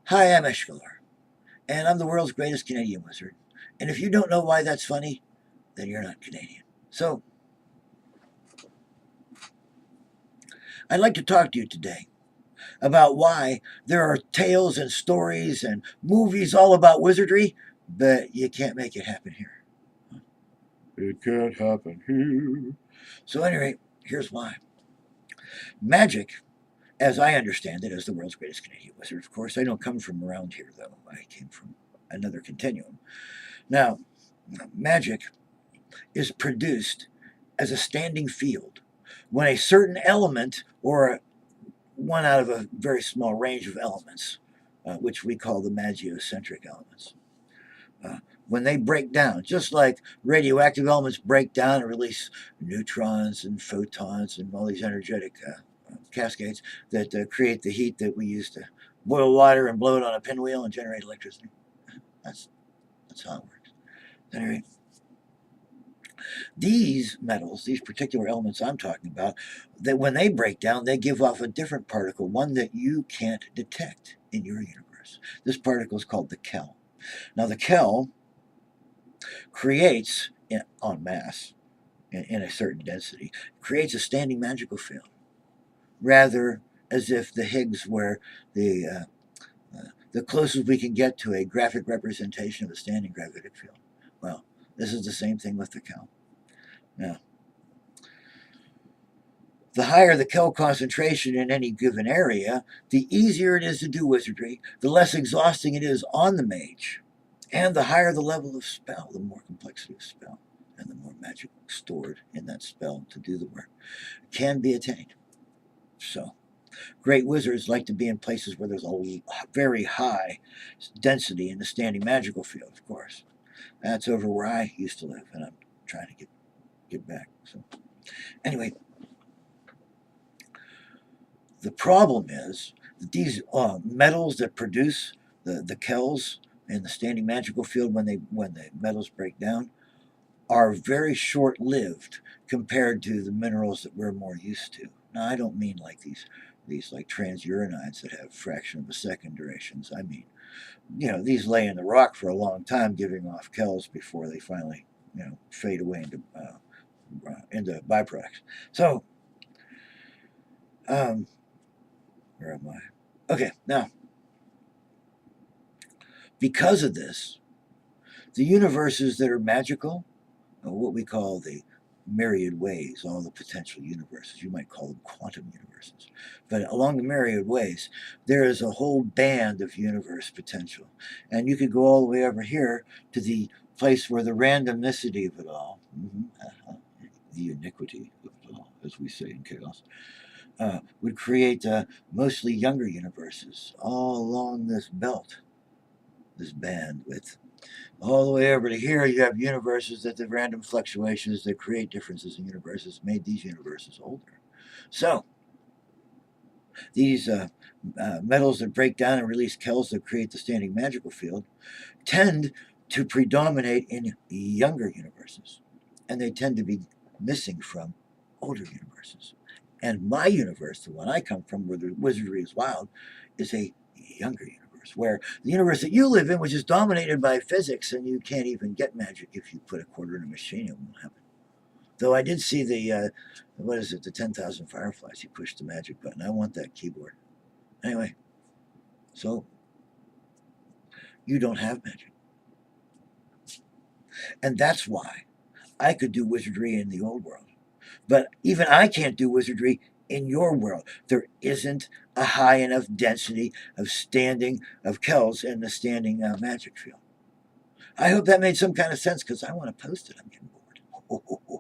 Hi, I'm Eshkalar, and I'm the world's greatest Canadian wizard. And if you don't know why that's funny, then you're not Canadian. So, I'd like to talk to you today about why there are tales and stories and movies all about wizardry, but you can't make it happen here. It can't happen here. So, anyway, here's why. Magic, as I understand it, as the world's greatest Canadian wizard, of course, I don't come from around here, though. I came from another continuum. Now, magic is produced as a standing field when a certain element or one out of a very small range of elements, which we call the magiocentric elements, uh, when they break down, just like radioactive elements break down and release neutrons and photons and all these energetic cascades that create the heat that we use to boil water and blow it on a pinwheel and generate electricity. That's, that's how it works. Anyway, these metals, these particular elements I'm talking about, that when they break down, they give off a different particle, one that you can't detect in your universe. This particle is called the Kel. Now, the Kel creates, en masse, in a certain density, creates a standing magical field, rather as if the Higgs were the closest we can get to a graphic representation of a standing gravitic field. Well, this is the same thing with the Kel. Now, the higher the Kel concentration in any given area, the easier it is to do wizardry, the less exhausting it is on the mage. And the higher the level of spell, the more complexity of spell, and the more magic stored in that spell to do the work can be attained. So, great wizards like to be in places where there's a very high density in the standing magical field, of course. That's over where I used to live, and I'm trying to get back. So, anyway, the problem is that these metals that produce the Kels in the standing magical field when the metals break down are very short lived compared to the minerals that we're more used to. Now, I don't mean like these like transuranides that have fraction of a second durations. I mean, these lay in the rock for a long time, giving off Kels before they finally fade away into byproducts. So, where am I? Okay, now because of this, the universes that are magical, what we call the Myriad Ways, all the potential universes, you might call them quantum universes. But along the Myriad Ways, there is a whole band of universe potential. And you could go all the way over here to the place where the randomicity of it all, the iniquity of it all, as we say in chaos, would create mostly younger universes all along this belt, this bandwidth. All the way over to here, you have universes that the random fluctuations that create differences in universes made these universes older. So, these metals that break down and release Kels that create the standing magical field tend to predominate in younger universes, and they tend to be missing from older universes. And my universe, the one I come from, where the wizardry is wild, is a younger universe, where the universe that you live in, which is dominated by physics, and you can't even get magic if you put a quarter in a machine, it won't happen. Though I did see the 10,000 fireflies. You push the magic button. I want that keyboard. Anyway, so you don't have magic. And that's why I could do wizardry in the old world. But even I can't do wizardry in your world. There isn't a high enough density of Kels in the standing magic field. I hope that made some kind of sense because I want to post it. I'm getting bored.